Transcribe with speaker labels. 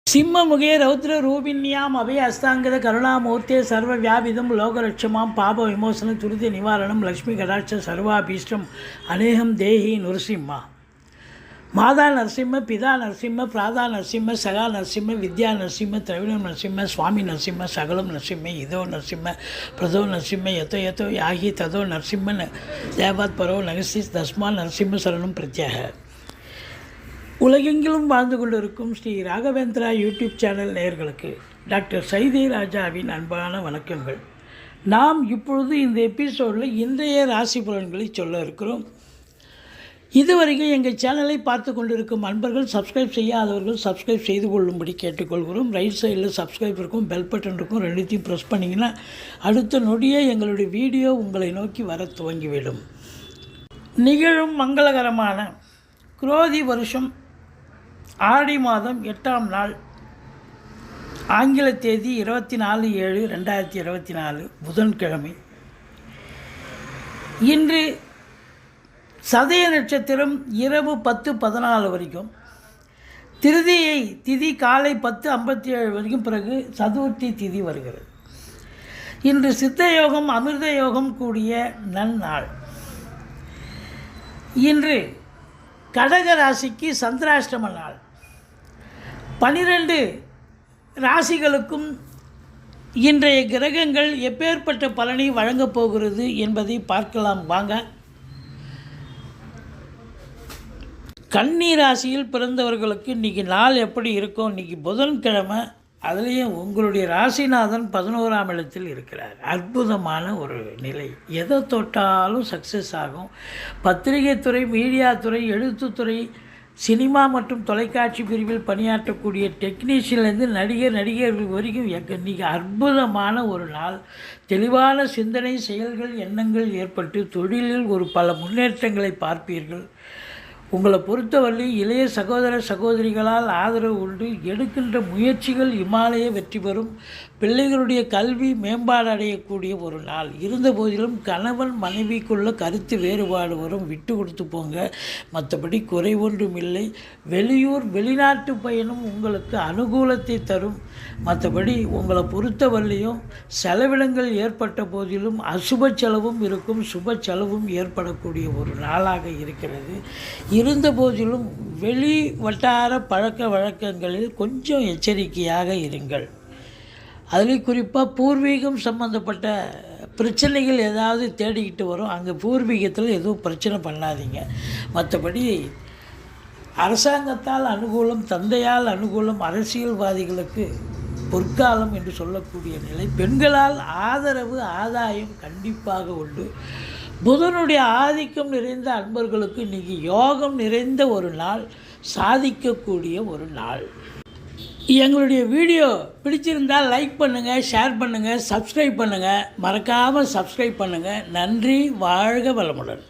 Speaker 1: சிம்மமுகே ரௌத்ர ரூபிண்யாம் அபய அஸ்தாங்கத கருணாமூர்த்தே சர்வ வியாபிதம் லோகலட்சமாம் பாப விமோசன துரித நிவாரணம் லக்ஷ்மி கடாட்ச சர்வாபீஷ்டம் அநேகம் தேஹி நுரசிம்மா. மாதா நரசிம்ம, பிதா நரசிம்ம, பிராதா நரசிம்ம, சகா நரசிம்ம, வித்யா நரசிம்ம, திரவிணம் நரசிம்ம, சுவாமி நரசிம்ம, சகலம் நரசிம்ம, இதோ நரசிம்ம, பிரதோ நரசிம்ம, யதோ யதோ யாகி ததோ நரசிம்ம தேவாத் பரோ நகசி தஸ்மா நரசிம்ம சரணம் பிரத்யாக. உலகெங்கிலும் வாழ்ந்து கொண்டிருக்கும் ஸ்ரீ ராகவேந்திரா யூடியூப் சேனல் நேயர்களுக்கு டாக்டர் சைதை ராஜாவின் அன்பான வணக்கங்கள். நாம் இப்பொழுது இந்த எபிசோடில் இன்றைய ராசி பலன்களை சொல்ல இருக்கிறோம். இதுவரைக்கும் எங்கள் சேனலை பார்த்து கொண்டிருக்கும் அன்பர்கள், சப்ஸ்கிரைப் செய்யாதவர்கள் சப்ஸ்கிரைப் செய்து கொள்ளும்படி கேட்டுக்கொள்கிறோம். ரைட் சைடில் சப்ஸ்கிரைப் இருக்கும், பெல் பட்டன் இருக்கும், ரெண்டுத்தையும் ப்ரெஸ் பண்ணிங்கன்னா அடுத்த நொடியே எங்களுடைய வீடியோ உங்களை நோக்கி வர துவங்கிவிடும். நிகழும் மங்களகரமான குரோதி வருஷம் ஆடி மாதம் 8ஆம் நாள், ஆங்கில தேதி 24/7/2024 புதன்கிழமை. இன்று சதய நட்சத்திரம் இரவு 10:14 வரைக்கும், திருதியை திதி காலை 10:57 வரைக்கும், பிறகு சதுர்த்தி திதி வருகிறது. இன்று சித்த யோகம் அமிர்த யோகம் கூடிய நன்னாள். இன்று கடக ராசிக்கு சந்திராஷ்டம நாள். 12 ராசிகளுக்கும் இன்றைய கிரகங்கள் எப்பேற்பட்ட பலனை வழங்கப் போகிறது என்பதை பார்க்கலாம் வாங்க. கன்னி ராசியில் பிறந்தவர்களுக்கு இன்றைக்கி நாள் எப்படி இருக்கும்? இன்றைக்கி புதன்கிழமை, அதுலேயும் உங்களுடைய ராசிநாதன் 11ஆம் இடத்தில் இருக்கிறார். அற்புதமான ஒரு நிலை. எதை தொட்டாலும் சக்ஸஸ் ஆகும். பத்திரிகை துறை, மீடியா துறை, எழுத்துத்துறை, சினிமா மற்றும் தொலைக்காட்சி பிரிவில் பணியாற்றக்கூடிய டெக்னீஷியன்லேருந்து நடிகர்கள் வரைக்கும் இன்றைக்கி அற்புதமான ஒரு நாள். தெளிவான சிந்தனை, செயல்கள், எண்ணங்கள் ஏற்பட்டு தொழிலில் ஒரு பல முன்னேற்றங்களை பார்ப்பீர்கள். உங்களை பொறுத்தவரை இளைய சகோதர சகோதரிகளால் ஆதரவு உண்டு. எடுக்கின்ற முயற்சிகள் இமாலய வெற்றி பெறும். பிள்ளைகளுடைய கல்வி மேம்பாடு அடையக்கூடிய ஒரு நாள். இருந்த போதிலும் கணவன் மனைவிக்குள்ள கருத்து வேறுபாடு வரும், விட்டு கொடுத்து போங்க. மற்றபடி குறை ஒன்றும் இல்லை. வெளியூர் வெளிநாட்டு பயணம் உங்களுக்கு அனுகூலத்தை தரும். மற்றபடி உங்களை பொறுத்தவரையிலையும் செலவினங்கள் ஏற்பட்ட போதிலும் அசுப செலவும் இருக்கும், சுப செலவும் ஏற்படக்கூடிய ஒரு நாளாக இருக்கிறது. இருந்த போதிலும் வெளி வட்டார பழக்க வழக்கங்களில் கொஞ்சம் எச்சரிக்கையாக இருங்கள். அதில் குறிப்பாக பூர்வீகம் சம்பந்தப்பட்ட பிரச்சனைகள் ஏதாவது தேடிக்கிட்டு வரும். அங்கே பூர்வீகத்தில் எதுவும் பிரச்சனை பண்ணாதீங்க. மற்றபடி அரசாங்கத்தால் அனுகூலம், தந்தையால் அனுகூலம், அரசியல்வாதிகளுக்கு பொற்காலம் என்று சொல்லக்கூடிய நிலை. பெண்களால் ஆதரவு, ஆதாயம் கண்டிப்பாக உண்டு. புதனுடைய ஆதிக்கம் நிறைந்த அன்பர்களுக்கு இன்றைக்கி யோகம் நிறைந்த ஒரு நாள், சாதிக்கக்கூடிய ஒரு நாள். எங்களுடைய வீடியோ பிடிச்சிருந்தால் லைக் பண்ணுங்கள், ஷேர் பண்ணுங்கள், சப்ஸ்கிரைப் பண்ணுங்கள். மறக்காமல் சப்ஸ்கிரைப் பண்ணுங்கள். நன்றி. வாழ்க வளமுடன்.